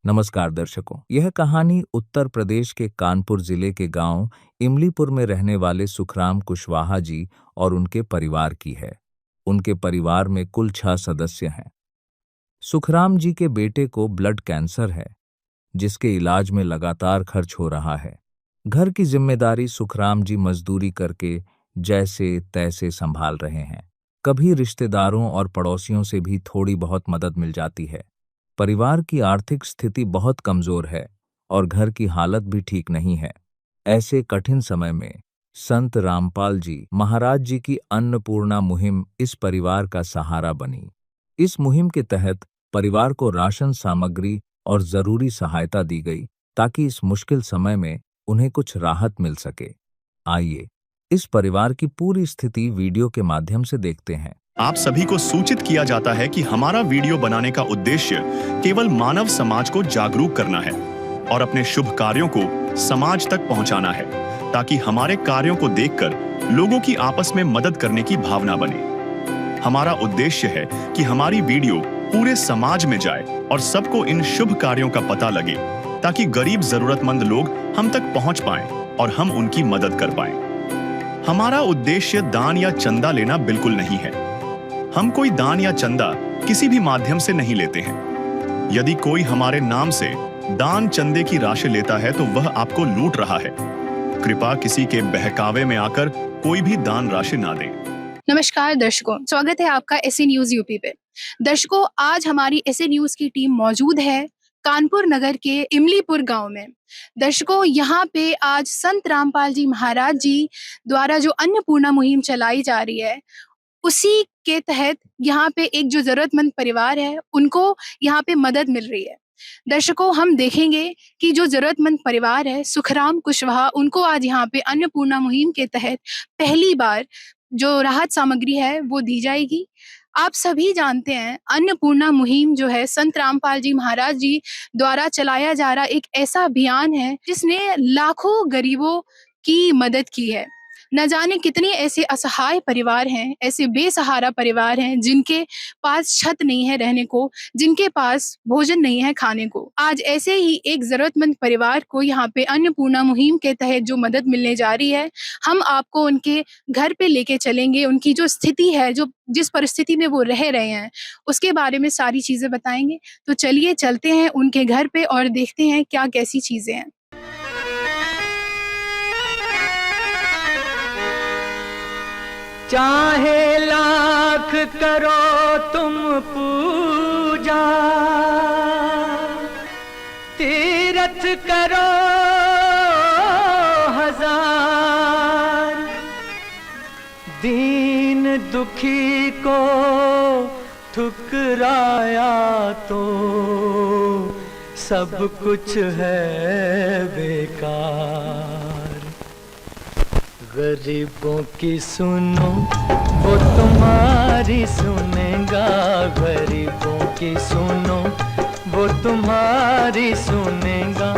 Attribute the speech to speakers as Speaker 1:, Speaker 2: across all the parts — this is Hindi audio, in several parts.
Speaker 1: नमस्कार दर्शकों, यह कहानी उत्तर प्रदेश के कानपुर जिले के गांव इमलीपुर में रहने वाले सुखराम कुशवाहा जी और उनके परिवार की है। उनके परिवार में कुल 6 सदस्य हैं। सुखराम जी के बेटे को ब्लड कैंसर है, जिसके इलाज में लगातार खर्च हो रहा है। घर की जिम्मेदारी सुखराम जी मजदूरी करके जैसे तैसे संभाल रहे हैं। कभी रिश्तेदारों और पड़ोसियों से भी थोड़ी बहुत मदद मिल जाती है। परिवार की आर्थिक स्थिति बहुत कमजोर है और घर की हालत भी ठीक नहीं है। ऐसे कठिन समय में संत रामपाल जी महाराज जी की अन्नपूर्णा मुहिम इस परिवार का सहारा बनी। इस मुहिम के तहत परिवार को राशन सामग्री और जरूरी सहायता दी गई ताकि इस मुश्किल समय में उन्हें कुछ राहत मिल सके। आइए इस परिवार की पूरी स्थिति वीडियो के माध्यम से देखते हैं।
Speaker 2: आप सभी को सूचित किया जाता है कि हमारा वीडियो बनाने का उद्देश्य केवल मानव समाज को जागरूक करना है और अपने शुभ कार्यों को समाज तक पहुंचाना है, ताकि हमारे कार्यों को देखकर लोगों की आपस में मदद करने की भावना बने। हमारा उद्देश्य है कि हमारी वीडियो पूरे समाज में जाए और सबको इन शुभ कार्यों का पता लगे, ताकि गरीब जरूरतमंद लोग हम तक पहुंच पाएं और हम उनकी मदद कर पाएं। हमारा उद्देश्य दान या चंदा लेना बिल्कुल नहीं है। हम कोई दान या चंदा किसी भी माध्यम से नहीं लेते हैं। यदि कोई हमारे नाम से दान चंदे की राशि लेता है तो वह आपको लूट रहा है। कृपया किसी के बहकावे में आकर कोई भी दान राशि ना दें।
Speaker 3: नमस्कार दर्शकों, स्वागत है आपका एसए न्यूज यूपी पे। दर्शकों, आज हमारी एसए न्यूज की टीम मौजूद है कानपुर नगर के इमलीपुर गांव में। दर्शकों, यहाँ पे आज संत रामपाल जी महाराज जी द्वारा जो अन्नपूर्णा मुहिम चलाई जा रही है, उसी के तहत यहाँ पे एक जो जरूरतमंद परिवार है उनको यहाँ पे मदद मिल रही है। दर्शकों, हम देखेंगे कि जो जरूरतमंद परिवार है सुखराम कुशवाहा, उनको आज यहाँ पे अन्नपूर्णा मुहिम के तहत पहली बार जो राहत सामग्री है वो दी जाएगी। आप सभी जानते हैं अन्नपूर्णा मुहिम जो है संत रामपाल जी महाराज जी द्वारा चलाया जा रहा एक ऐसा अभियान है जिसने लाखों गरीबों की मदद की है। न जाने कितने ऐसे असहाय परिवार हैं, ऐसे बेसहारा परिवार हैं जिनके पास छत नहीं है रहने को, जिनके पास भोजन नहीं है खाने को। आज ऐसे ही एक जरूरतमंद परिवार को यहाँ पे अन्नपूर्णा मुहिम के तहत जो मदद मिलने जा रही है, हम आपको उनके घर पे लेके चलेंगे। उनकी जो स्थिति है, जो जिस परिस्थिति में वो रह रहे हैं, उसके बारे में सारी चीजें बताएंगे। तो चलिए चलते हैं उनके घर पे और देखते हैं क्या कैसी चीजें हैं।
Speaker 4: चाहे लाख करो तुम पूजा, तीरथ करो हजार, दीन दुखी को ठुकराया तो सब कुछ है बेकार। गरीबों की सुनो वो तुम्हारी सुनेगा, गरीबों की सुनो वो तुम्हारी सुनेगा।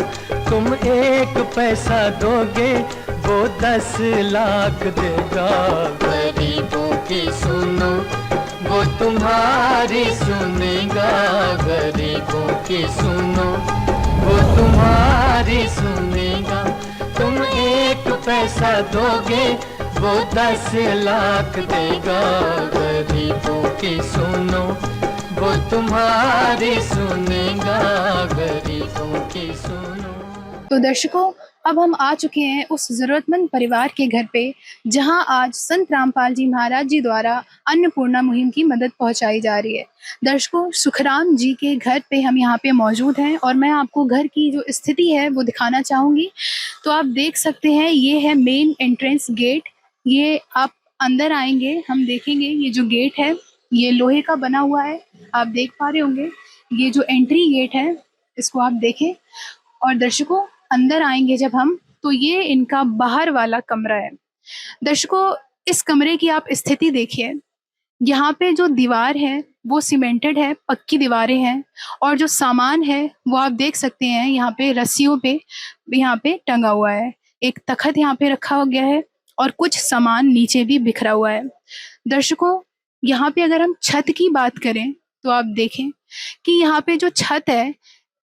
Speaker 4: तुम 1 पैसा दोगे वो 10 लाख देगा। गरीबों की सुनो वो तुम्हारी सुनेगा, गरीबों की सुनो वो तुम्हारी सुनेगा। तुम 1 पैसा दोगे वो 10 लाख देगा। गरीबों की सुनो वो तुम्हारी सुनेगा, गरीबों की सुनो।
Speaker 3: तो दर्शकों, अब हम आ चुके हैं उस जरूरतमंद परिवार के घर पे, जहां आज संत रामपाल जी महाराज जी द्वारा अन्नपूर्णा मुहिम की मदद पहुंचाई जा रही है। दर्शकों, सुखराम जी के घर पे हम यहाँ पे मौजूद हैं और मैं आपको घर की जो स्थिति है वो दिखाना चाहूँगी। तो आप देख सकते हैं, ये है मेन एंट्रेंस गेट। ये आप अंदर आएंगे, हम देखेंगे ये जो गेट है ये लोहे का बना हुआ है, आप देख पा रहे होंगे। ये जो एंट्री गेट है इसको आप देखें। और दर्शकों, अंदर आएंगे जब हम, तो ये इनका बाहर वाला कमरा है। दर्शकों, इस कमरे की आप स्थिति देखिए। यहाँ पे जो दीवार है वो सीमेंटेड है, पक्की दीवारें हैं, और जो सामान है वो आप देख सकते हैं यहाँ पे रस्सियों पे यहाँ पे टंगा हुआ है। एक तखत यहाँ पे रखा गया है और कुछ सामान नीचे भी बिखरा हुआ है। दर्शकों, यहाँ पे अगर हम छत की बात करें तो आप देखें कि यहाँ पे जो छत है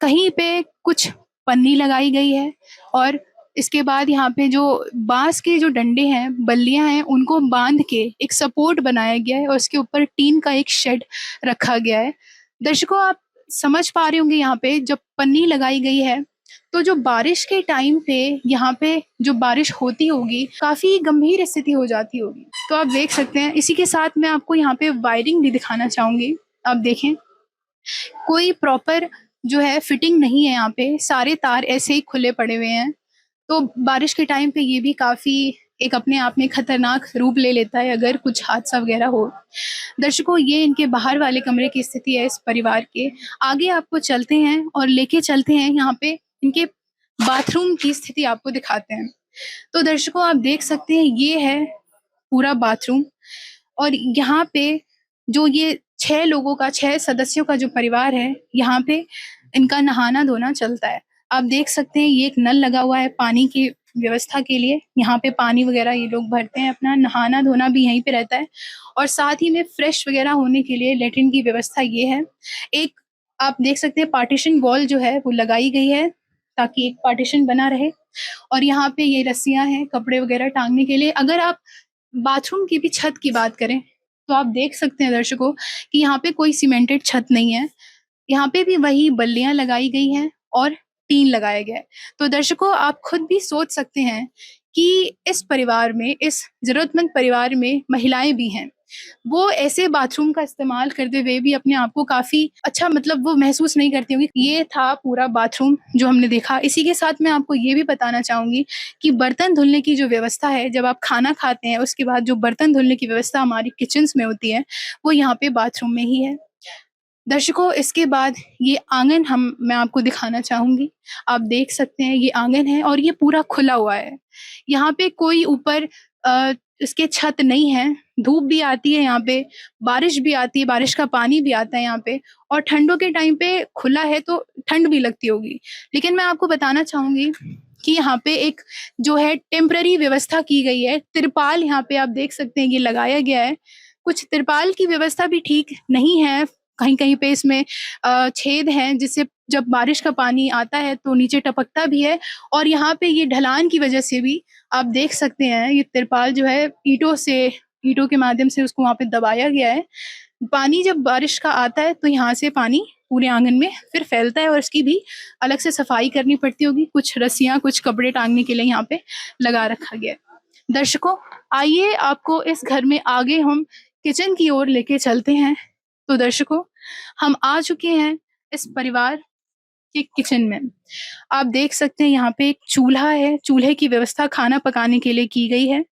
Speaker 3: कहीं पे कुछ पन्नी लगाई गई है और इसके बाद यहाँ पे जो बांस के जो डंडे हैं, बल्लियां हैं, उनको बांध के एक सपोर्ट बनाया गया है और उसके ऊपर टीन का एक शेड रखा गया है। दर्शकों, आप समझ पा रहे होंगे यहाँ पे जब पन्नी लगाई गई है तो जो बारिश के टाइम पे यहाँ पे जो बारिश होती होगी काफी गंभीर स्थिति हो जाती होगी। तो आप देख सकते हैं। इसी के साथ मैं आपको यहाँ पे वायरिंग भी दिखाना चाहूंगी। आप देखें, कोई प्रॉपर जो है फिटिंग नहीं है यहाँ पे, सारे तार ऐसे ही खुले पड़े हुए हैं। तो बारिश के टाइम पे ये भी काफी एक अपने आप में खतरनाक रूप ले लेता है अगर कुछ हादसा वगैरह हो। दर्शकों, ये इनके बाहर वाले कमरे की स्थिति है इस परिवार के। आगे आपको चलते हैं और लेके चलते हैं यहाँ पे इनके बाथरूम की स्थिति आपको दिखाते हैं। तो दर्शकों, आप देख सकते हैं ये है पूरा बाथरूम और यहाँ पे जो ये 6 लोगों का 6 सदस्यों का जो परिवार है, यहाँ पे इनका नहाना धोना चलता है। आप देख सकते हैं ये एक नल लगा हुआ है पानी की व्यवस्था के लिए। यहाँ पे पानी वगैरह ये लोग भरते हैं, अपना नहाना धोना भी यहीं पे रहता है और साथ ही में फ्रेश वगैरह होने के लिए लेटरिन की व्यवस्था ये है। एक आप देख सकते हैं पार्टीशन वॉल जो है वो लगाई गई है ताकि एक पार्टीशन बना रहे और यहाँ पे ये रस्सियां हैं कपड़े वगैरह टांगने के लिए। अगर आप बाथरूम की भी छत की बात करें तो आप देख सकते हैं दर्शकों कि यहाँ पे कोई सीमेंटेड छत नहीं है। यहाँ पे भी वही बल्लियां लगाई गई हैं और टीन लगाया गया है। तो दर्शकों, आप खुद भी सोच सकते हैं कि इस परिवार में, इस जरूरतमंद परिवार में महिलाएं भी हैं। वो ऐसे बाथरूम का इस्तेमाल करते हुए भी अपने आप को काफी अच्छा मतलब वो महसूस नहीं करती होंगी। ये था पूरा बाथरूम जो हमने देखा। इसी के साथ मैं आपको ये भी बताना चाहूंगी कि बर्तन धुलने की जो व्यवस्था है, जब आप खाना खाते हैं उसके बाद जो बर्तन धुलने की व्यवस्था हमारी किचन्स में होती है वो यहाँ पे बाथरूम में ही है। दर्शकों, इसके बाद ये आंगन मैं आपको दिखाना चाहूंगी। आप देख सकते हैं ये आंगन है और ये पूरा खुला हुआ है। यहाँ पे कोई ऊपर इसके छत नहीं है। धूप भी आती है यहाँ पे, बारिश भी आती है, बारिश का पानी भी आता है यहाँ पे और ठंडों के टाइम पे खुला है तो ठंड भी लगती होगी। लेकिन मैं आपको बताना चाहूंगी कि यहाँ पे एक जो है टेम्पररी व्यवस्था की गई है। तिरपाल यहाँ पे आप देख सकते हैं ये लगाया गया है। कुछ तिरपाल की व्यवस्था भी ठीक नहीं है, कहीं कहीं पे इसमें छेद हैं जिससे जब बारिश का पानी आता है तो नीचे टपकता भी है और यहाँ पे ये ढलान की वजह से भी आप देख सकते हैं ये तिरपाल जो है ईंटों के माध्यम से उसको वहाँ पे दबाया गया है। पानी जब बारिश का आता है तो यहाँ से पानी पूरे आंगन में फिर फैलता है और इसकी भी अलग से सफाई करनी पड़ती होगी। कुछ रस्सियां, कुछ कपड़े टांगने के लिए यहाँ पे लगा रखा गया है। दर्शकों, आइए आपको इस घर में आगे हम किचन की ओर लेके चलते हैं। तो दर्शकों, हम आ चुके हैं इस परिवार के किचन में। आप देख सकते हैं यहाँ पे एक चूल्हा है। चूल्हे की व्यवस्था खाना पकाने के लिए की गई है।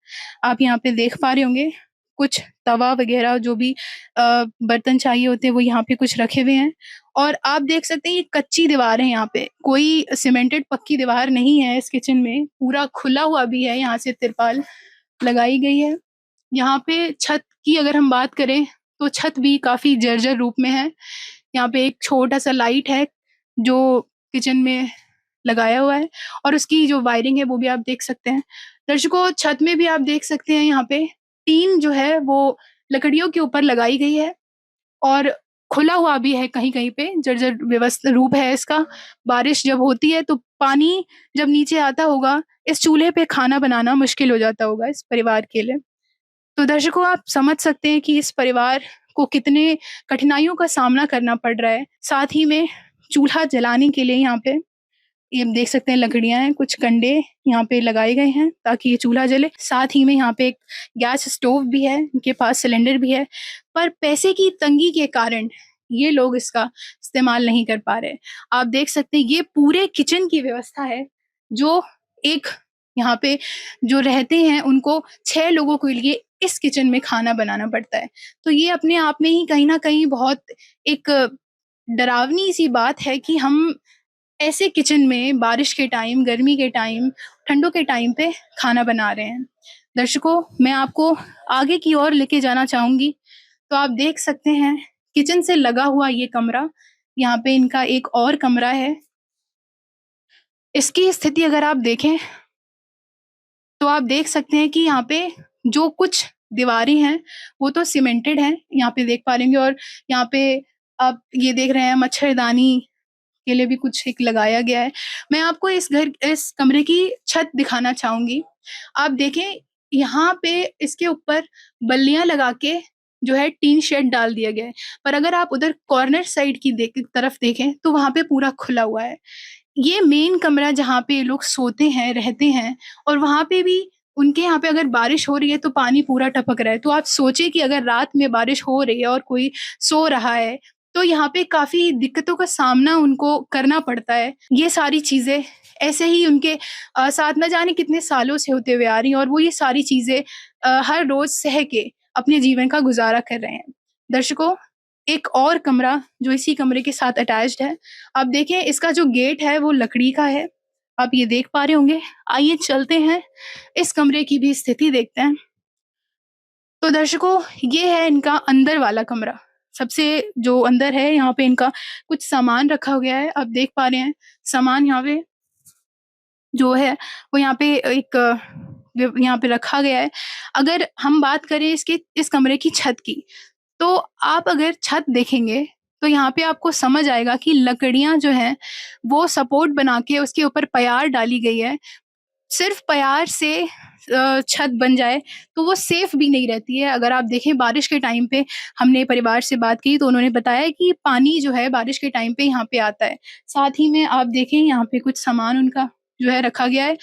Speaker 3: आप यहाँ पे देख पा रहे होंगे कुछ तवा वगैरह जो भी बर्तन चाहिए होते हैं वो यहाँ पे कुछ रखे हुए हैं और आप देख सकते हैं ये कच्ची दीवार है। यहाँ पे कोई सीमेंटेड पक्की दीवार नहीं है इस किचन में, पूरा खुला हुआ भी है। यहाँ से तिरपाल लगाई गई है। यहाँ पे छत की अगर हम बात करें तो छत भी काफी जर्जर रूप में है। यहाँ पे एक छोटा सा लाइट है जो किचन में लगाया हुआ है और उसकी जो वायरिंग है वो भी आप देख सकते हैं। दर्शकों, छत में भी आप देख सकते हैं यहाँ पे टीन जो है वो लकड़ियों के ऊपर लगाई गई है और खुला हुआ भी है, कहीं कहीं पे जर्जर व्यवस्था रूप है इसका। बारिश जब होती है तो पानी जब नीचे आता होगा, इस चूल्हे पे खाना बनाना मुश्किल हो जाता होगा इस परिवार के लिए। तो दर्शकों, आप समझ सकते हैं कि इस परिवार को कितने कठिनाइयों का सामना करना पड़ रहा है। साथ ही में चूल्हा जलाने के लिए यहाँ पे ये देख सकते हैं लकड़ियां हैं, कुछ कंडे यहाँ पे लगाए गए हैं ताकि ये चूल्हा जले। साथ ही में यहाँ पे एक गैस स्टोव भी है, इनके पास सिलेंडर भी है, पर पैसे की तंगी के कारण ये लोग इसका इस्तेमाल नहीं कर पा रहे। आप देख सकते हैं ये पूरे किचन की व्यवस्था है जो एक यहाँ पे जो रहते हैं उनको 6 लोगों के लिए इस किचन में खाना बनाना पड़ता है। तो ये अपने आप में ही कहीं ना कहीं बहुत एक डरावनी सी बात है कि हम ऐसे किचन में बारिश के टाइम, गर्मी के टाइम, ठंडों के टाइम पे खाना बना रहे हैं। दर्शकों, मैं आपको आगे की ओर लेके जाना चाहूंगी। तो आप देख सकते हैं किचन से लगा हुआ ये कमरा, यहाँ पे इनका एक और कमरा है। इसकी स्थिति अगर आप देखें तो आप देख सकते हैं कि यहाँ पे जो कुछ दीवारें हैं वो तो सीमेंटेड हैं, यहाँ पे देख पा लेंगे। और यहाँ पे आप ये देख रहे हैं मच्छरदानी के लिए भी कुछ एक लगाया गया है। मैं आपको इस कमरे की छत दिखाना चाहूंगी। आप देखें, यहाँ पे इसके ऊपर बल्लियां लगा के जो है टीन शेड डाल दिया गया है, पर अगर आप उधर कॉर्नर साइड की तरफ देखें तो वहां पे पूरा खुला हुआ है। ये मेन कमरा जहाँ पे लोग सोते हैं, रहते हैं, और वहां पे भी उनके यहाँ पे अगर बारिश हो रही है तो पानी पूरा टपक रहा है। तो आप सोचिए कि अगर रात में बारिश हो रही है और कोई सो रहा है तो यहाँ पे काफी दिक्कतों का सामना उनको करना पड़ता है। ये सारी चीजें ऐसे ही उनके साथ न जाने कितने सालों से होते हुए आ रही हैं, और वो ये सारी चीजें हर रोज सह के अपने जीवन का गुजारा कर रहे हैं। दर्शकों, एक और कमरा जो इसी कमरे के साथ अटैच्ड है, आप देखें इसका जो गेट है वो लकड़ी का है, आप ये देख पा रहे होंगे। आइए चलते हैं, इस कमरे की भी स्थिति देखते हैं। तो दर्शकों, ये है इनका अंदर वाला कमरा। सबसे जो अंदर है, यहाँ पे इनका कुछ सामान रखा गया है, आप देख पा रहे हैं। सामान यहाँ पे जो है वो यहाँ पे यहाँ पे रखा गया है। अगर हम बात करें इस कमरे की छत की, तो आप अगर छत देखेंगे तो यहाँ पे आपको समझ आएगा कि लकड़ियाँ जो हैं वो सपोर्ट बना के उसके ऊपर प्यार डाली गई है। सिर्फ प्यार से छत बन जाए तो वो सेफ भी नहीं रहती है। अगर आप देखें बारिश के टाइम पे, हमने परिवार से बात की तो उन्होंने बताया कि पानी जो है बारिश के टाइम पे यहाँ पे आता है। साथ ही में आप देखें यहाँ पे कुछ सामान उनका जो है रखा गया है।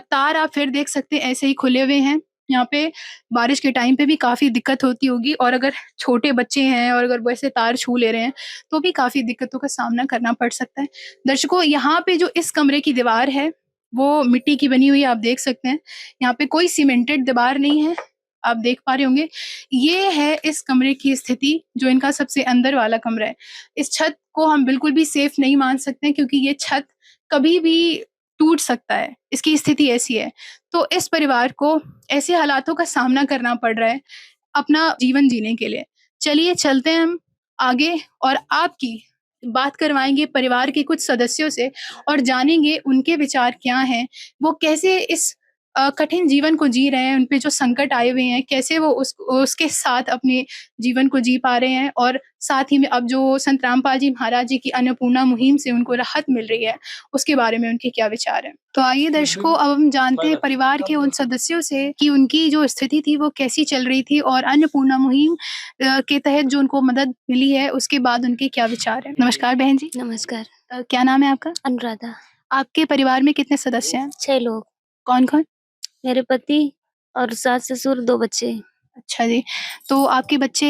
Speaker 3: तार आप फिर देख सकते हैं ऐसे ही खुले हुए हैं। यहाँ पे बारिश के टाइम पे भी काफ़ी दिक्कत होती होगी, और अगर छोटे बच्चे हैं और अगर वो ऐसे तार छू ले रहे हैं तो भी काफ़ी दिक्कतों का सामना करना पड़ सकता है। दर्शकों, यहाँ पे जो इस कमरे की दीवार है वो मिट्टी की बनी हुई है, आप देख सकते हैं। यहाँ पे कोई सीमेंटेड दीवार नहीं है, आप देख पा रहे होंगे। ये है इस कमरे की स्थिति, जो इनका सबसे अंदर वाला कमरा है। इस छत को हम बिल्कुल भी सेफ नहीं मान सकते क्योंकि ये छत कभी भी टूट सकता है, इसकी स्थिति ऐसी है। तो इस परिवार को ऐसे हालातों का सामना करना पड़ रहा है अपना जीवन जीने के लिए। चलिए चलते हैं हम आगे, और आपकी बात करवाएँगे परिवार के कुछ सदस्यों से और जानेंगे उनके विचार क्या हैं, वो कैसे इस कठिन जीवन को जी रहे हैं, उन पे जो संकट आए हुए हैं, कैसे वो उसके साथ अपने जीवन को जी पा रहे हैं, और साथ ही में अब जो संत रामपाल जी महाराज जी की अन्नपूर्णा मुहिम से उनको राहत मिल रही है, उसके बारे में उनके क्या विचार हैं। तो आइए दर्शकों, अब हम जानते हैं परिवार के उन सदस्यों से कि उनकी जो स्थिति थी वो कैसी चल रही थी, और अन्नपूर्णा मुहिम के तहत जो उनको मदद मिली है उसके बाद उनके क्या विचार हैं। नमस्कार बहन जी।
Speaker 5: नमस्कार।
Speaker 3: क्या नाम है आपका?
Speaker 5: अनुराधा।
Speaker 3: आपके परिवार में कितने सदस्य हैं?
Speaker 5: 6 लोग।
Speaker 3: कौन-कौन?
Speaker 5: मेरे पति और सास-ससुर, 2 बच्चे।
Speaker 3: अच्छा जी। तो आपके बच्चे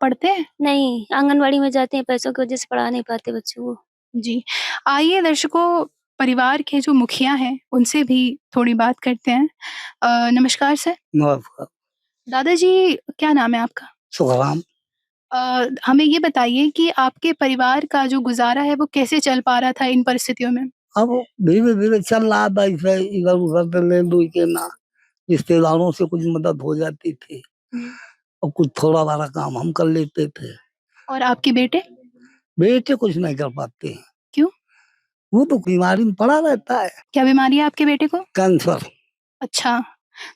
Speaker 3: पढ़ते हैं?
Speaker 5: नहीं, आंगनवाड़ी में जाते हैं, पैसों की वजह से पढ़ा नहीं पाते बच्चों को।
Speaker 3: जी। आइए दर्शकों, परिवार के जो मुखिया हैं, उनसे भी थोड़ी बात करते हैं। नमस्कार सर।
Speaker 6: नमस्कार।
Speaker 3: दादाजी, क्या नाम है आपका?
Speaker 6: सुखराम।
Speaker 3: हमें ये बताइए कि आपके परिवार का जो गुज़ारा है, वो कैसे चल पा रहा था इन परिस्थितियों में?
Speaker 6: अब धीरे-धीरे चल रहा था ऐसे इधर-उधर से ले-लू के ना, रिश्तेदारों से कुछ मदद हो जाती थी और कुछ थोड़ा-बाड़ा काम हम कर लेते थे।
Speaker 3: और आपके बेटे?
Speaker 6: बेटे कुछ नहीं कर पाते हैं।
Speaker 3: क्यों?
Speaker 6: वो तो बीमारी में पड़ा रहता है,
Speaker 3: क्या बीमारी है आपके बेटे को?
Speaker 6: कैंसर।
Speaker 3: अच्छा,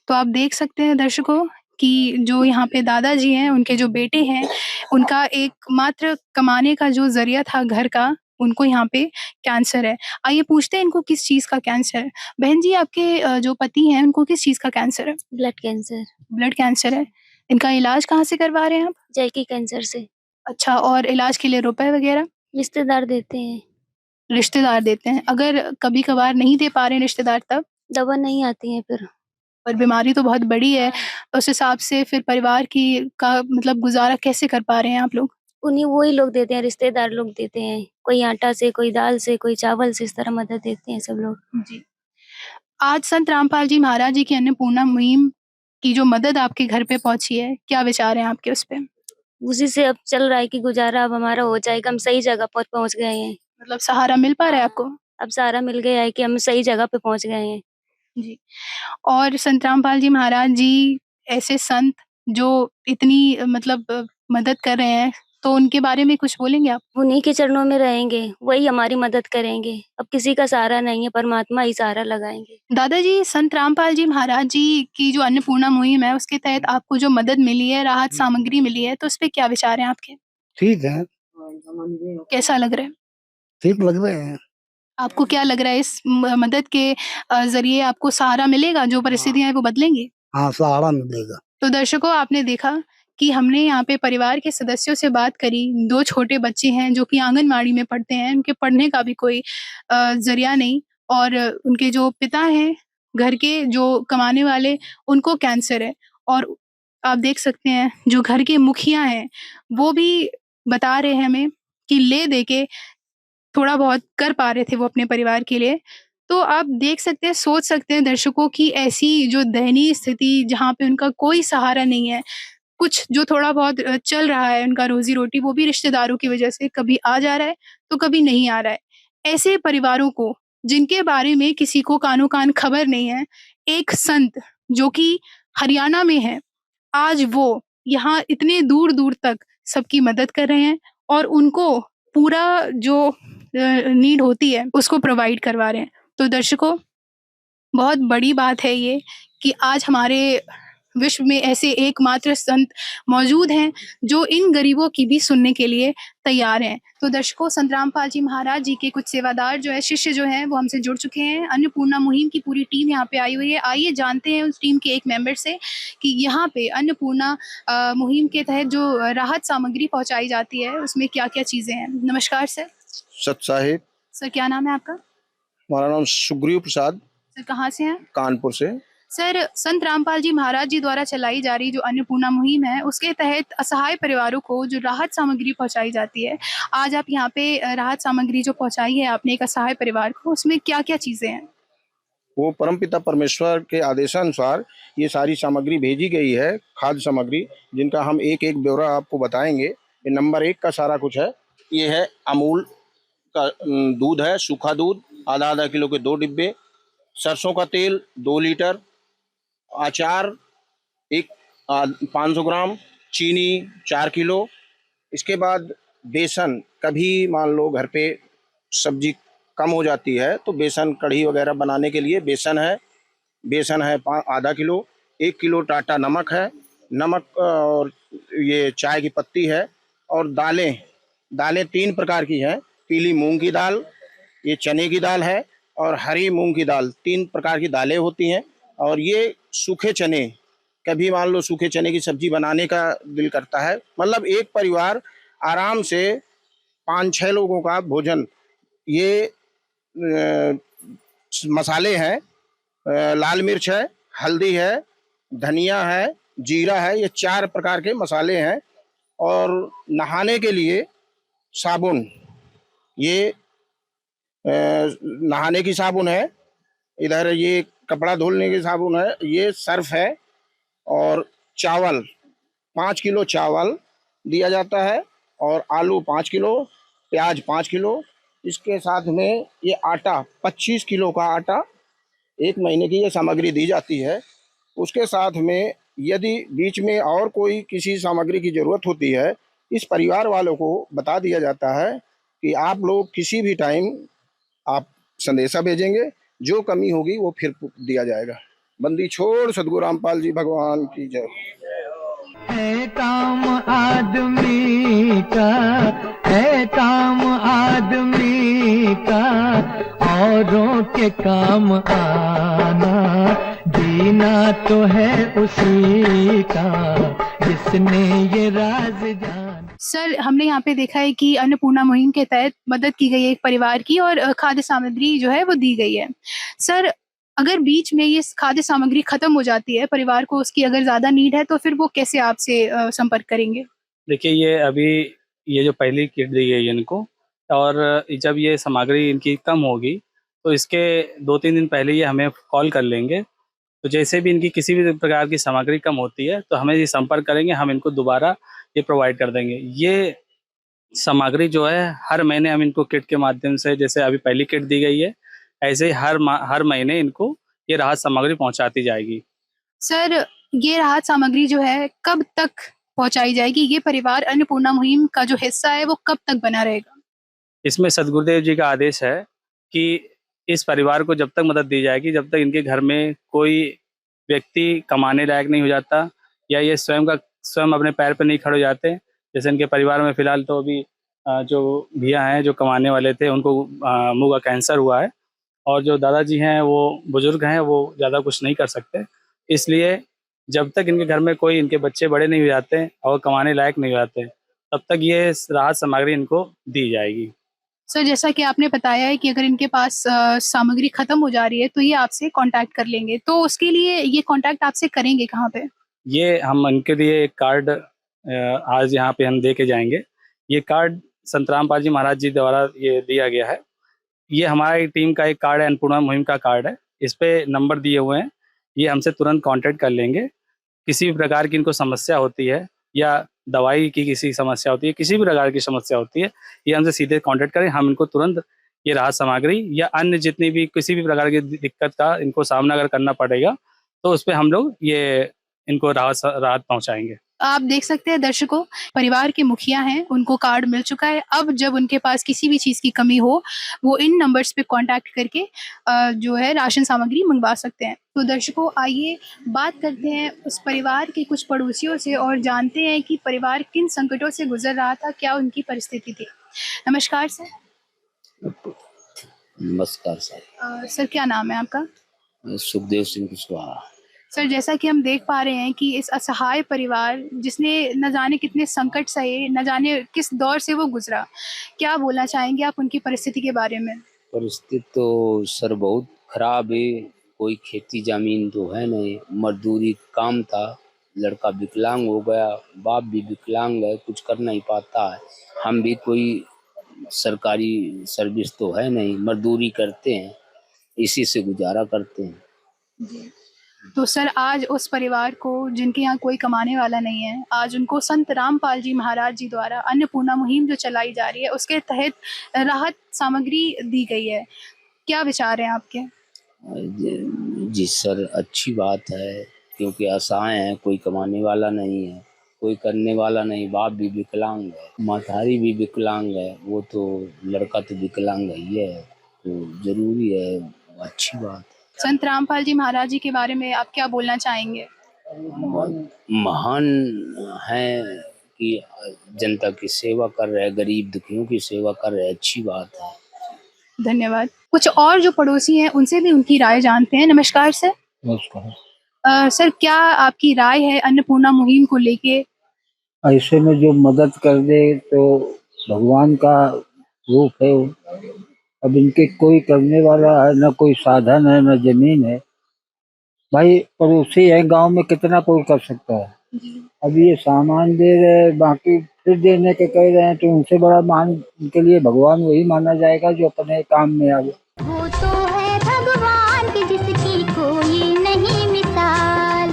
Speaker 3: तो आप देख सकते हैं दर्शकों कि जो यहाँ पे दादाजी हैं, उनके जो बेटे हैं, उनका एकमात्र कमाने का जो ज़रिया था घर का, उनको यहाँ पे कैंसर है। आइए पूछते हैं इनको किस चीज़ का कैंसर है। बहन जी, आपके जो पति हैं, उनको किस चीज़ का कैंसर है?
Speaker 5: Blood cancer.
Speaker 3: ब्लड कैंसर है। इनका इलाज कहाँ से करवा रहे हैं आप?
Speaker 5: जैकी कैंसर से।
Speaker 3: अच्छा, और इलाज के लिए रुपए वग़ैरह?
Speaker 5: रिश्तेदार देते हैं।
Speaker 3: रिश्तेदार देते हैं। अगर कभी-कभार नहीं दे पा रहे हैं रिश्तेदार तब?
Speaker 5: दवा नहीं आती है फिर।
Speaker 3: पर बीमारी तो बहुत बड़ी है, उस हिसाब से फिर परिवार का मतलब गुज़ारा कैसे कर पा रहे हैं आप लोग?
Speaker 5: वही लोग देते हैं, रिश्तेदार लोग देते हैं। कोई आटा से, कोई दाल से, कोई चावल से, इस तरह मदद देते हैं सब लोग।
Speaker 3: जी। आज संत रामपाल जी महाराज जी की अन्नपूर्णा मुहिम की जो मदद आपके घर पे पहुँची है, क्या विचार हैं आपके उस पे?
Speaker 5: उसी से अब चल रहा है कि गुज़ारा अब हमारा हो जाएगा, हम सही जगह पर पहुँच गए हैं।
Speaker 3: मतलब सहारा मिल पा रहा है आपको?
Speaker 5: अब सहारा मिल गया है कि हम सही जगह पे पहुँच गए हैं।
Speaker 3: जी। और संत रामपाल जी महाराज जी ऐसे संत जो इतनी मतलब मदद कर रहे हैं, तो उनके बारे में कुछ बोलेंगे आप?
Speaker 5: उन्हीं के चरणों में रहेंगे, वही हमारी मदद करेंगे। अब किसी का सहारा नहीं है, परमात्मा ही सहारा लगाएँगे।
Speaker 3: दादाजी, संत रामपाल जी महाराज जी की जो अन्नपूर्णा मुहिम है, उसके तहत आपको जो मदद मिली है, राहत सामग्री मिली है, तो उस पे क्या विचार हैं आपके?
Speaker 6: ठीक है।
Speaker 3: कैसा लग रहा है?
Speaker 6: ठीक लग रहे हैं।
Speaker 3: आपको क्या लग रहा है इस मदद के जरिए आपको सहारा मिलेगा, जो परिस्थितियां हैं वो बदलेंगी?
Speaker 6: हाँ, सहारा मिलेगा।
Speaker 3: तो दर्शकों, आपने देखा कि हमने यहाँ पे परिवार के सदस्यों से बात करी। 2 छोटे बच्चे हैं जो कि आंगनवाड़ी में पढ़ते हैं, उनके पढ़ने का भी कोई ज़रिया नहीं, और उनके जो पिता हैं, घर के जो कमाने वाले, उनको कैंसर है। और आप देख सकते हैं जो घर के मुखिया हैं, वो भी बता रहे हैं हमें कि ले दे के थोड़ा बहुत कर पा रहे थे वो अपने परिवार के लिए। तो आप देख सकते हैं, सोच सकते हैं दर्शकों की ऐसी जो दयनीय स्थिति, जहाँ पे उनका कोई सहारा नहीं है। कुछ जो थोड़ा बहुत चल रहा है उनका रोज़ी-रोटी, वो भी रिश्तेदारों की वजह से कभी आ जा रहा है, तो कभी नहीं आ रहा है। ऐसे परिवारों को, जिनके बारे में किसी को कानो-कान खबर नहीं है, एक संत जो कि हरियाणा में है, आज वो यहाँ इतने दूर-दूर तक सबकी मदद कर रहे हैं और उनको पूरा जो नीड होती है, उसको प्रोवाइड करवा रहे हैं। तो दर्शकों, बहुत बड़ी बात है ये कि आज हमारे विश्व में ऐसे एकमात्र संत मौजूद हैं, जो इन गरीबों की भी सुनने के लिए तैयार हैं। तो दर्शकों, संत रामपाल जी महाराज जी के कुछ सेवादार जो है, शिष्य जो हैं, वो हमसे जुड़ चुके हैं। अन्नपूर्णा मुहिम की पूरी टीम यहाँ पे आई हुई है। आइए जानते हैं उस टीम के एक मेंबर से कि यहाँ पे अन्नपूर्णा मुहिम के तहत जो राहत सामग्री पहुँचाई जाती है, उसमें क्या-क्या चीज़ें हैं? नमस्कार सर।
Speaker 7: सत साहिब।
Speaker 3: सर, क्या नाम है आपका?
Speaker 7: हमारा नाम सुग्रीव प्रसाद,
Speaker 3: सर, कहाँ से हैं?
Speaker 7: कानपुर से।
Speaker 3: सर, संत रामपाल जी महाराज जी द्वारा चलाई जा रही जो अन्नपूर्णा मुहिम है, उसके तहत असहाय परिवारों को जो राहत सामग्री पहुँचाई जाती है, आज आप यहाँ पे राहत सामग्री जो पहुँचाई है आपने एक असहाय परिवार को, उसमें क्या-क्या चीज़ें हैं?
Speaker 7: वो परमपिता परमेश्वर के आदेशानुसार ये सारी सामग्री भेजी गई है, खाद्य सामग्री, जिनका हम एक एक ब्यौरा आपको बताएंगे। ये नंबर 1 का सारा कुछ है। ये है अमूल का दूध है, सूखा दूध आधा-आधा किलो के 2 डिब्बे, सरसों का तेल 2 लीटर, अचार 500 ग्राम, चीनी 4 किलो। इसके बाद बेसन, कभी मान लो घर पे सब्जी कम हो जाती है तो बेसन कढ़ी वगैरह बनाने के लिए बेसन है आधा किलो। 1 किलो टाटा नमक है, नमक और ये चाय की पत्ती है। और दालें 3 प्रकार की हैं, पीली मूंग की दाल, ये चने की दाल है, और हरी मूंग की दाल। 3 प्रकार की दालें होती हैं। और ये सूखे चने, कभी मान लो सूखे चने की सब्जी बनाने का दिल करता है, मतलब एक परिवार आराम से 5-6 लोगों का भोजन। ये मसाले हैं, लाल मिर्च है, हल्दी है, धनिया है, जीरा है, ये 4 प्रकार के मसाले हैं। और नहाने के लिए साबुन, ये नहाने की साबुन है, इधर ये कपड़ा धुलने की साबुन है, ये सर्फ है। और चावल 5 किलो चावल दिया जाता है, और आलू 5 किलो, प्याज 5 किलो। इसके साथ में ये आटा 25 किलो का आटा, 1 महीने की ये सामग्री दी जाती है। उसके साथ में यदि बीच में और कोई किसी सामग्री की ज़रूरत होती है, इस परिवार वालों को बता दिया जाता है कि आप लोग किसी भी टाइम आप संदेशा भेजेंगे, जो कमी होगी वो फिर दिया जाएगा। बंदी छोड़ सदगुरु रामपाल जी भगवान की जय।
Speaker 4: है काम आदमी का, है काम आदमी का, औरों के काम आना, जीना तो है उसी का जिसने ये राज जाना।
Speaker 3: सर, हमने यहाँ पे देखा है कि अन्नपूर्णा मुहिम के तहत मदद की गई है एक परिवार की, और खाद्य सामग्री जो है वो दी गई है। सर, अगर बीच में ये खाद्य सामग्री खत्म हो जाती है, परिवार को उसकी अगर ज़्यादा नीड है, तो फिर वो कैसे आपसे संपर्क करेंगे?
Speaker 8: देखिए, ये जो पहली किट दी गई है इनको, और जब ये सामग्री इनकी कम होगी तो इसके 2-3 दिन पहले ये हमें कॉल कर लेंगे। तो जैसे भी इनकी किसी भी प्रकार की सामग्री कम होती है तो हमें ये संपर्क करेंगे, हम इनको दोबारा ये प्रोवाइड कर देंगे। ये सामग्री जो है हर महीने हम इनको किट के माध्यम से, जैसे अभी पहली किट दी गई है, ऐसे ही हर महीने इनको ये राहत सामग्री पहुंचाती जाएगी।
Speaker 3: सर, ये राहत सामग्री जो है कब तक पहुँचाई जाएगी? ये परिवार अन्नपूर्णा मुहिम का जो हिस्सा है वो कब तक बना रहेगा?
Speaker 8: इसमें सदगुरुदेव जी का आदेश है कि इस परिवार को जब तक मदद दी जाएगी, जब तक इनके घर में कोई व्यक्ति कमाने लायक नहीं हो जाता, या ये स्वयं अपने पैर पर नहीं खड़े हो जाते। जैसे इनके परिवार में फिलहाल तो अभी जो भैया हैं जो कमाने वाले थे उनको मुंह का कैंसर हुआ है, और जो दादाजी हैं वो बुजुर्ग हैं, वो ज़्यादा कुछ नहीं कर सकते। इसलिए जब तक इनके घर में कोई इनके बच्चे बड़े नहीं हो जाते और कमाने लायक नहीं हो जाते, तब तक ये राहत सामग्री इनको दी जाएगी।
Speaker 3: सर जैसा कि आपने बताया है कि अगर इनके पास सामग्री खत्म हो जा रही है तो ये आपसे कांटेक्ट कर लेंगे, तो उसके लिए ये कांटेक्ट आपसे करेंगे कहाँ पे?
Speaker 8: ये हम उनके लिए एक कार्ड आज यहाँ पे हम दे के जाएंगे। ये कार्ड संत रामपाल जी महाराज जी द्वारा ये दिया गया है। ये हमारी टीम का एक कार्ड है, अन्नपूर्णा मुहिम का कार्ड है। इस पे नंबर दिए हुए हैं, ये हमसे तुरंत कांटेक्ट कर लेंगे। किसी भी प्रकार की इनको समस्या होती है या दवाई की किसी समस्या होती है, किसी भी प्रकार की समस्या होती है, ये हमसे सीधे कांटेक्ट करें, हम इनको तुरंत ये राहत सामग्री या अन्य जितनी भी किसी भी प्रकार की दिक्कत का इनको सामना अगर करना पड़ेगा, तो उस पे हम लोग ये इनको राहत पहुँचाएँगे।
Speaker 3: आप देख सकते हैं दर्शकों, परिवार के मुखिया हैं, उनको कार्ड मिल चुका है। अब जब उनके पास किसी भी चीज़ की कमी हो, वो इन नंबर्स पे कांटेक्ट करके जो है राशन सामग्री मंगवा सकते हैं। तो दर्शकों आइए बात करते हैं उस परिवार के कुछ पड़ोसियों से और जानते हैं कि परिवार किन संकटों से गुजर रहा था, क्या उनकी परिस्थिति थी। नमस्कार सर।
Speaker 9: नमस्कार सर।
Speaker 3: सर क्या नाम है आपका?
Speaker 9: सुखदेव सिंह कुशवाहा।
Speaker 3: सर जैसा कि हम देख पा रहे हैं कि इस असहाय परिवार जिसने न जाने कितने संकट सहे, न जाने किस दौर से वो गुजरा, क्या बोलना चाहेंगे आप उनकी परिस्थिति के बारे में?
Speaker 9: परिस्थिति तो सर बहुत खराब है। कोई खेती जमीन तो है नहीं, मजदूरी काम था, लड़का विकलांग हो गया, बाप भी विकलांग है, कुछ कर नहीं पाता है। हम भी कोई सरकारी सर्विस तो है नहीं, मजदूरी करते हैं, इसी से गुजारा करते हैं।
Speaker 3: तो सर आज उस परिवार को जिनके यहाँ कोई कमाने वाला नहीं है, आज उनको संत रामपाल जी महाराज जी द्वारा अन्नपूर्णा मुहिम जो चलाई जा रही है उसके तहत राहत सामग्री दी गई है। क्या विचार हैं आपके?
Speaker 9: जी सर, अच्छी बात है, क्योंकि असहाय है, कोई कमाने वाला नहीं है, कोई करने वाला नहीं, बाप भी विकलांग है, मातारी भी विकलांग है, वो तो लड़का तो विकलांग ही है, तो जरूरी है, अच्छी बात है।
Speaker 3: संत रामपाल जी महाराज जी के बारे में आप क्या बोलना चाहेंगे?
Speaker 9: महान है कि जनता की सेवा कर रहे हैं, गरीब दुखियों की सेवा कर रहे हैं, अच्छी बात है।
Speaker 3: धन्यवाद। कुछ और जो पड़ोसी हैं उनसे भी उनकी राय जानते हैं। नमस्कार सर।
Speaker 6: नमस्कार।
Speaker 3: सर क्या आपकी राय है अन्नपूर्णा मुहिम को लेके?
Speaker 6: ऐसे में जो मदद कर दे तो भगवान का रूप है। अब इनके कोई करने वाला है, न कोई साधन है, न जमीन है। भाई पड़ोसी है, गांव में कितना कोई कर सकता है। अब ये सामान दे रहे, बाकी फिर देने के कह रहे हैं, तो उनसे बड़ा मान उनके लिए भगवान वही माना जाएगा जो अपने काम में आवे।
Speaker 10: वो तो है भगवान की जिसकी कोई नहीं मिसाल,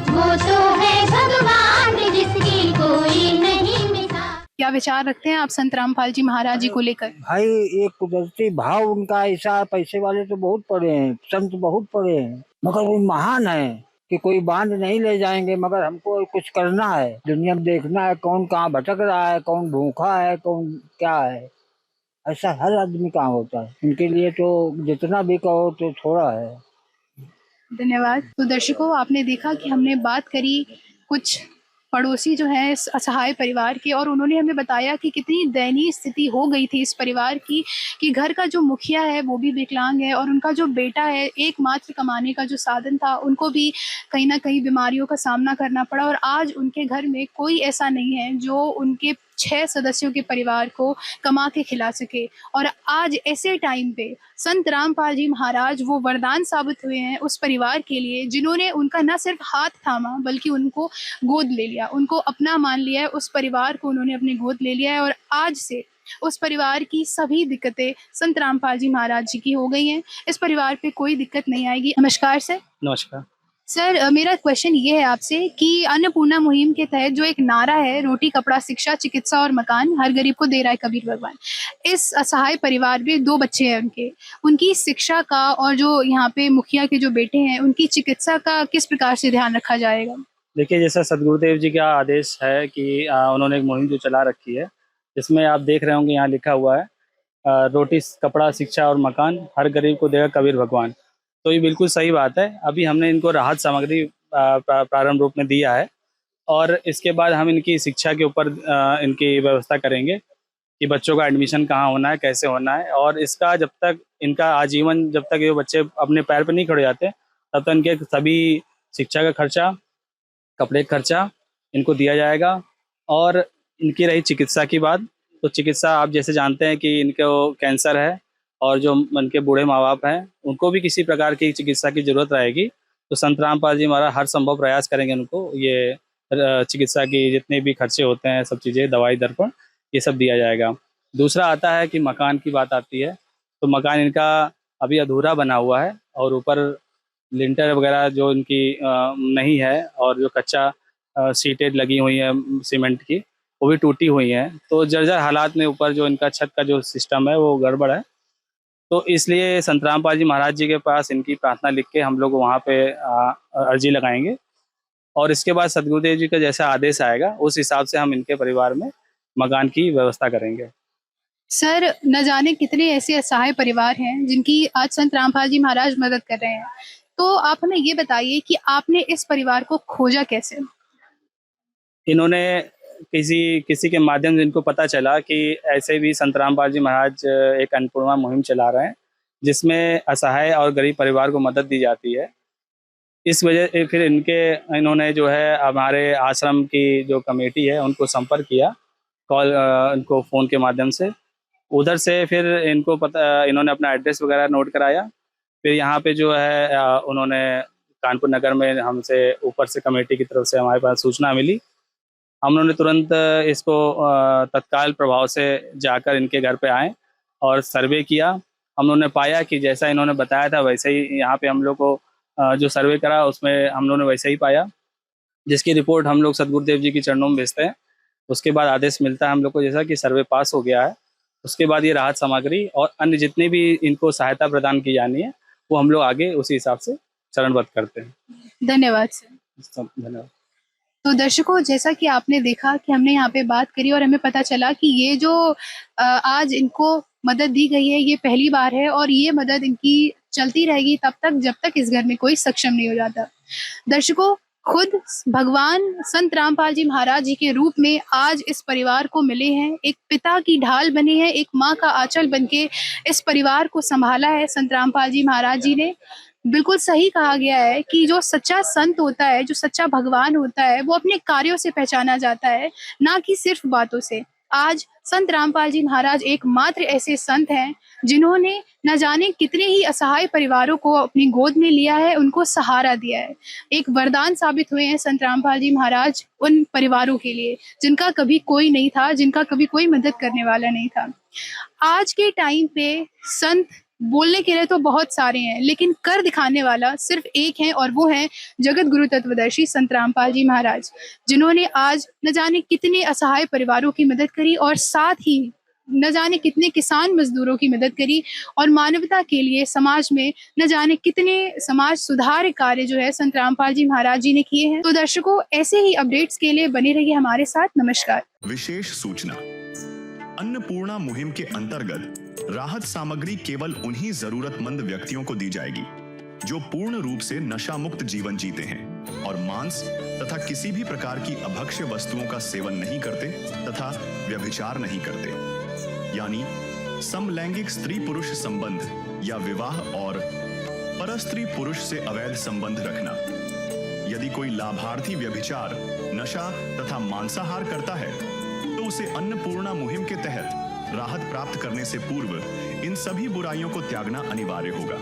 Speaker 10: वो तो है भगवान की जिसकी कोई नहीं मिसाल।
Speaker 3: क्या विचार रखते हैं आप संत रामपाल जी महाराज जी को लेकर?
Speaker 6: भाई एक कुदरती भाव उनका ऐसा है, पैसे वाले तो बहुत पड़े हैं, संत बहुत पड़े हैं, मगर वो महान है कि कोई बांध नहीं ले जाएंगे, मगर हमको कुछ करना है, दुनिया में देखना है कौन कहाँ भटक रहा है, कौन भूखा है, कौन क्या है। ऐसा हर आदमी का होता है, इनके लिए तो जितना भी कहो तो थोड़ा है।
Speaker 3: धन्यवाद। तो दर्शकों आपने देखा कि हमने बात करी कुछ पड़ोसी जो हैं इस असहाय परिवार के, और उन्होंने हमें बताया कि कितनी दयनीय स्थिति हो गई थी इस परिवार की कि घर का जो मुखिया है वो भी विकलांग है और उनका जो बेटा है एकमात्र कमाने का जो साधन था उनको भी कहीं ना कहीं बीमारियों का सामना करना पड़ा, और आज उनके घर में कोई ऐसा नहीं है जो उनके 6 सदस्यों के परिवार को कमा के खिला सके। और आज ऐसे टाइम पे संत रामपाल जी महाराज वो वरदान साबित हुए हैं उस परिवार के लिए, जिन्होंने उनका न सिर्फ हाथ थामा बल्कि उनको गोद ले लिया, उनको अपना मान लिया है, उस परिवार को उन्होंने अपनी गोद ले लिया है। और आज से उस परिवार की सभी दिक्कतें संत रामपाल जी महाराज जी की हो गई हैं। इस परिवार पे कोई दिक्कत नहीं आएगी। नमस्कार सर।
Speaker 8: नमस्कार
Speaker 3: सर मेरा क्वेश्चन ये है आपसे कि अन्नपूर्णा मुहिम के तहत जो एक नारा है, रोटी कपड़ा शिक्षा चिकित्सा और मकान हर गरीब को दे रहा है कबीर भगवान, इस असहाय परिवार में 2 बच्चे हैं उनकी शिक्षा का और जो यहाँ पे मुखिया के जो बेटे हैं उनकी चिकित्सा का किस प्रकार से ध्यान रखा जाएगा?
Speaker 8: देखिए, जैसा सदगुरुदेव जी का आदेश है कि उन्होंने एक मुहिम जो चला रखी है, जिसमें आप देख रहे होंगे यहाँ लिखा हुआ है रोटी कपड़ा शिक्षा और मकान हर गरीब को देगा कबीर भगवान। तो ये बिल्कुल सही बात है। अभी हमने इनको राहत सामग्री प्रारंभ रूप में दिया है और इसके बाद हम इनकी शिक्षा के ऊपर इनकी व्यवस्था करेंगे। कि बच्चों का एडमिशन कहाँ होना है, कैसे होना है, और इसका जब तक इनका आजीवन, जब तक ये बच्चे अपने पैर पर नहीं खड़े जाते तब तक इनके सभी शिक्षा का खर्चा, कपड़े का खर्चा इनको दिया जाएगा। और इनकी रही चिकित्सा की बात, तो चिकित्सा आप जैसे जानते हैं कि इनको कैंसर है और जो उनके बूढ़े माँ बाप हैं उनको भी किसी प्रकार की चिकित्सा की जरूरत रहेगी, तो संत रामपाल जी महाराज हर संभव प्रयास करेंगे उनको ये चिकित्सा की जितने भी खर्चे होते हैं, सब चीज़ें, दवाई दर्पण, ये सब दिया जाएगा। दूसरा आता है कि मकान की बात आती है, तो मकान इनका अभी अधूरा बना हुआ है और ऊपर लिंटर वगैरह जो इनकी नहीं है, और जो कच्चा सीटें लगी हुई हैं सीमेंट की, वो भी टूटी हुई हैं। तो जर्जर हालात में ऊपर जो इनका छत का जो सिस्टम है वो गड़बड़ है। तो इसलिए संत रामपाल जी महाराज जी के पास इनकी प्रार्थना लिख के हम लोग वहाँ पे अर्जी लगाएंगे, और इसके बाद सदगुरुदेव जी का जैसा आदेश आएगा उस हिसाब से हम इनके परिवार में मकान की व्यवस्था करेंगे।
Speaker 3: सर, न जाने कितने ऐसे असहाय परिवार हैं जिनकी आज संत रामपाल जी महाराज मदद कर रहे हैं। तो आप हमें ये बताइए कि आपने इस परिवार को खोजा कैसे?
Speaker 8: इन्होंने किसी के माध्यम से इनको पता चला कि ऐसे भी संत रामपाल जी महाराज एक अन्नपूर्णा मुहिम चला रहे हैं जिसमें असहाय और गरीब परिवार को मदद दी जाती है। इस वजह से फिर इन्होंने जो है हमारे आश्रम की जो कमेटी है उनको संपर्क किया, इनको फ़ोन के माध्यम से। उधर से फिर इन्होंने अपना एड्रेस वगैरह नोट कराया। फिर यहाँ पे जो है उन्होंने कानपुर नगर में हमसे ऊपर से कमेटी की तरफ से हमारे पास सूचना मिली। हम लोगों ने तुरंत इसको तत्काल प्रभाव से जाकर इनके घर पे आए और सर्वे किया। हम लोगों ने पाया कि जैसा इन्होंने बताया था वैसे ही यहाँ पे हम लोग को जो सर्वे करा उसमें हम लोगों ने वैसे ही पाया, जिसकी रिपोर्ट हम लोग सदगुरुदेव जी के चरणों में भेजते हैं। उसके बाद आदेश मिलता है हम लोग को जैसा कि सर्वे पास हो गया है। उसके बाद ये राहत सामग्री और अन्य जितनी भी इनको सहायता प्रदान की जानी है वो हम लोग आगे उसी हिसाब से चरणबद्ध करते हैं।
Speaker 3: धन्यवाद सर।
Speaker 8: धन्यवाद।
Speaker 3: तो दर्शकों, जैसा कि आपने देखा कि हमने यहाँ पे बात करी और हमें पता चला कि ये जो आज इनको मदद दी गई है ये पहली बार है, और ये मदद इनकी चलती रहेगी तब तक जब तक इस घर में कोई सक्षम नहीं हो जाता। दर्शकों, खुद भगवान संत रामपाल जी महाराज जी के रूप में आज इस परिवार को मिले हैं, एक पिता की ढाल बने हैं, एक माँ का आंचल बनके इस परिवार को संभाला है संत रामपाल जी महाराज जी ने। बिल्कुल सही कहा गया है कि जो सच्चा संत होता है, जो सच्चा भगवान होता है, वो अपने कार्यों से पहचाना जाता है, ना कि सिर्फ बातों से। आज संत रामपाल जी महाराज एकमात्र ऐसे संत हैं जिन्होंने न जाने कितने ही असहाय परिवारों को अपनी गोद में लिया है, उनको सहारा दिया है। एक वरदान साबित हुए हैं संत रामपाल जी महाराज उन परिवारों के लिए जिनका कभी कोई नहीं था, जिनका कभी कोई मदद करने वाला नहीं था। आज के टाइम पे संत बोलने के लिए तो बहुत सारे हैं, लेकिन कर दिखाने वाला सिर्फ एक है, और वो है जगत गुरु तत्वदर्शी संत रामपाल जी महाराज, जिन्होंने आज न जाने कितने असहाय परिवारों की मदद करी और साथ ही न जाने कितने किसान मजदूरों की मदद करी, और मानवता के लिए समाज में न जाने कितने समाज सुधार कार्य जो है संत रामपाल जी महाराज जी ने किए हैं। तो दर्शकों, ऐसे ही अपडेट्स के लिए बने रहिए हमारे साथ। नमस्कार।
Speaker 2: विशेष सूचना, अन्नपूर्णा मुहिम के अंतर्गत राहत सामग्री केवल उन्हीं जरूरतमंद व्यक्तियों को दी जाएगी जो पूर्ण रूप से नशा मुक्त जीवन जीते हैं और मांस तथा किसी भी प्रकार की अभक्ष्य वस्तुओं का सेवन नहीं करते तथा व्यभिचार नहीं करते, यानी समलैंगिक स्त्री पुरुष संबंध या विवाह और परस्त्री पुरुष से अवैध संबंध रखना। यदि कोई लाभार्थी व्यभिचार, नशा तथा मांसाहार करता है तो उसे अन्नपूर्णा मुहिम के तहत राहत प्राप्त करने से पूर्व इन सभी बुराइयों को त्यागना अनिवार्य होगा।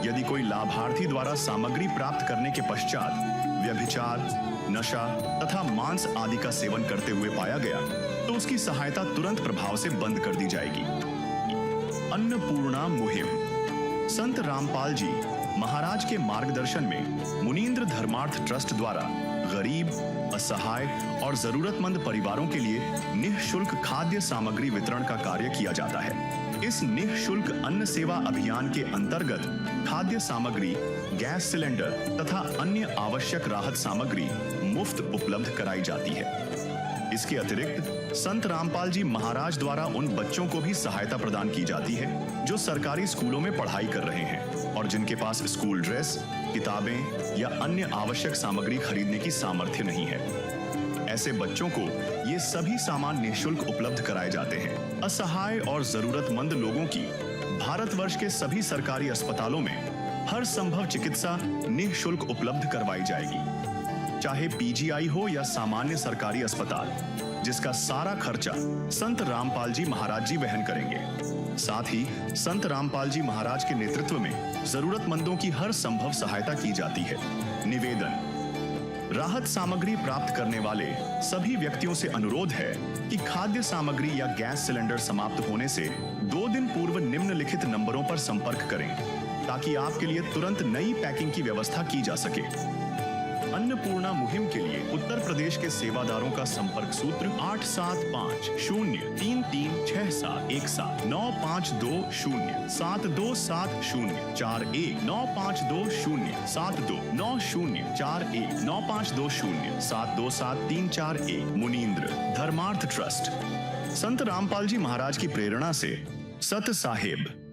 Speaker 2: यदि कोई लाभार्थी द्वारा सामग्री प्राप्त करने के पश्चात व्यभिचार, नशा तथा मांस आदि का सेवन करते हुए पाया गया तो उसकी सहायता तुरंत प्रभाव से बंद कर दी जाएगी। अन्नपूर्णा मुहिम संत रामपाल जी महाराज के मार्गदर्शन में मुनीन्द्र धर्मार्थ ट्रस्ट द्वारा गरीब, असहाय और जरूरतमंद परिवारों के लिए निःशुल्क खाद्य सामग्री वितरण का कार्य किया जाता है। इस निःशुल्क अन्न सेवा अभियान के अंतर्गत खाद्य सामग्री, गैस सिलेंडर तथा अन्य आवश्यक राहत सामग्री मुफ्त उपलब्ध कराई जाती है। इसके अतिरिक्त संत रामपाल जी महाराज द्वारा उन बच्चों को भी सहायता प्रदान की जाती है जो सरकारी स्कूलों में पढ़ाई कर रहे हैं और जिनके पास स्कूल ड्रेस, किताबें या अन्य आवश्यक सामग्री खरीदने की सामर्थ्य नहीं है। ऐसे बच्चों को ये सभी सामान निःशुल्क उपलब्ध कराए जाते हैं। असहाय और जरूरतमंद लोगों की भारतवर्ष के सभी सरकारी अस्पतालों में हर संभव चिकित्सा निःशुल्क उपलब्ध करवाई जाएगी, चाहे पीजीआई हो या सामान्य सरकारी अस्पताल, जिसका सारा खर्चा संत रामपाल जी महाराज जी वहन करेंगे। साथ ही संत रामपाल जी महाराज के नेतृत्व में जरूरतमंदों की हर संभव सहायता की जाती है। निवेदन: राहत सामग्री प्राप्त करने वाले सभी व्यक्तियों से अनुरोध है कि खाद्य सामग्री या गैस सिलेंडर समाप्त होने से 2 दिन पूर्व निम्नलिखित नंबरों पर संपर्क करें, ताकि आपके लिए तुरंत नई पैकिंग की व्यवस्था की जा सके। अन्नपूर्णा मुहिम के लिए उत्तर प्रदेश के सेवादारों का संपर्क सूत्र 8750336717 9520727041 9520729041 9520727341। मुनींद्र धर्मार्थ ट्रस्ट। संत रामपाल जी महाराज की प्रेरणा से सत साहेब।